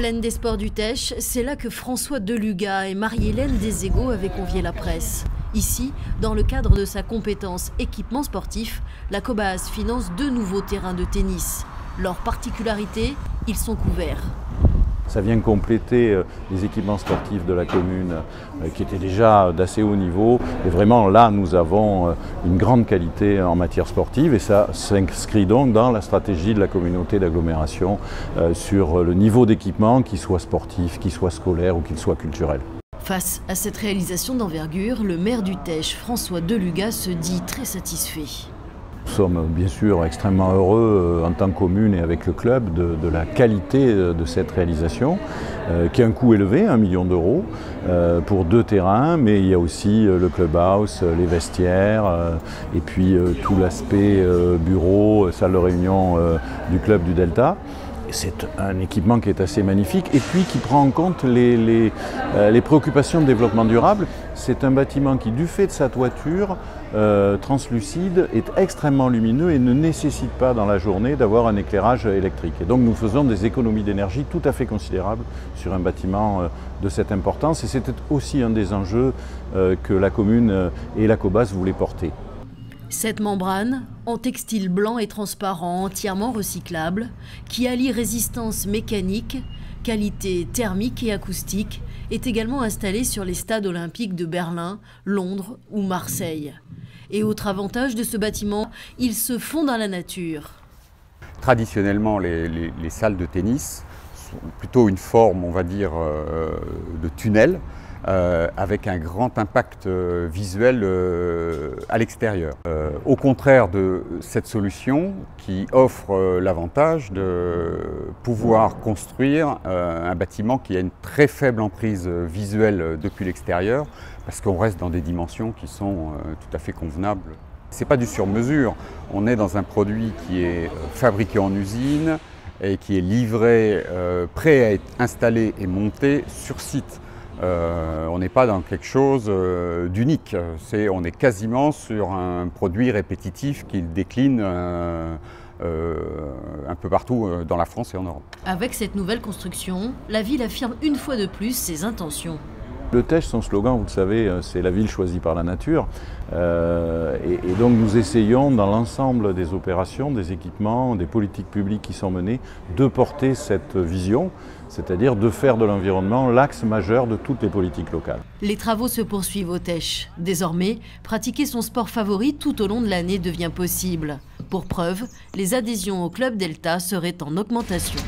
Plaine des sports du Teche, c'est là que François Deluga et Marie-Hélène Deségo avaient convié la presse. Ici, dans le cadre de sa compétence équipement sportif, la Cobas finance 2 nouveaux terrains de tennis. Leur particularité, ils sont couverts. Ça vient compléter les équipements sportifs de la commune qui étaient déjà d'assez haut niveau. Et vraiment là, nous avons une grande qualité en matière sportive et ça s'inscrit donc dans la stratégie de la communauté d'agglomération sur le niveau d'équipement, qu'il soit sportif, qu'il soit scolaire ou qu'il soit culturel. Face à cette réalisation d'envergure, le maire du Teche, François Deluga, se dit très satisfait. Nous sommes bien sûr extrêmement heureux en tant que commune et avec le club de la qualité de cette réalisation qui a un coût élevé, 1 million d'euros pour 2 terrains, mais il y a aussi le clubhouse, les vestiaires et puis tout l'aspect bureau, salle de réunion du club du Delta. C'est un équipement qui est assez magnifique et puis qui prend en compte les préoccupations de développement durable. C'est un bâtiment qui, du fait de sa toiture translucide, est extrêmement lumineux et ne nécessite pas dans la journée d'avoir un éclairage électrique. Et donc nous faisons des économies d'énergie tout à fait considérables sur un bâtiment de cette importance et c'était aussi un des enjeux que la commune et la Cobas voulaient porter. Cette membrane, en textile blanc et transparent, entièrement recyclable, qui allie résistance mécanique, qualité thermique et acoustique, est également installée sur les stades olympiques de Berlin, Londres ou Marseille. Et autre avantage de ce bâtiment, il se fond dans la nature. Traditionnellement, les salles de tennis sont plutôt une forme, on va dire, de tunnel, avec un grand impact visuel à l'extérieur. Au contraire de cette solution qui offre l'avantage de pouvoir construire un bâtiment qui a une très faible emprise visuelle depuis l'extérieur, parce qu'on reste dans des dimensions qui sont tout à fait convenables. Ce n'est pas du sur-mesure, on est dans un produit qui est fabriqué en usine et qui est livré, prêt à être installé et monté sur site. On n'est pas dans quelque chose d'unique, on est quasiment sur un produit répétitif qui décline un peu partout dans la France et en Europe. Avec cette nouvelle construction, la ville affirme une fois de plus ses intentions. Le Teche, son slogan, vous le savez, c'est la ville choisie par la nature. Et donc nous essayons dans l'ensemble des opérations, des équipements, des politiques publiques qui sont menées, de porter cette vision, c'est-à-dire de faire de l'environnement l'axe majeur de toutes les politiques locales. Les travaux se poursuivent au Teche. Désormais, pratiquer son sport favori tout au long de l'année devient possible. Pour preuve, les adhésions au club Delta seraient en augmentation.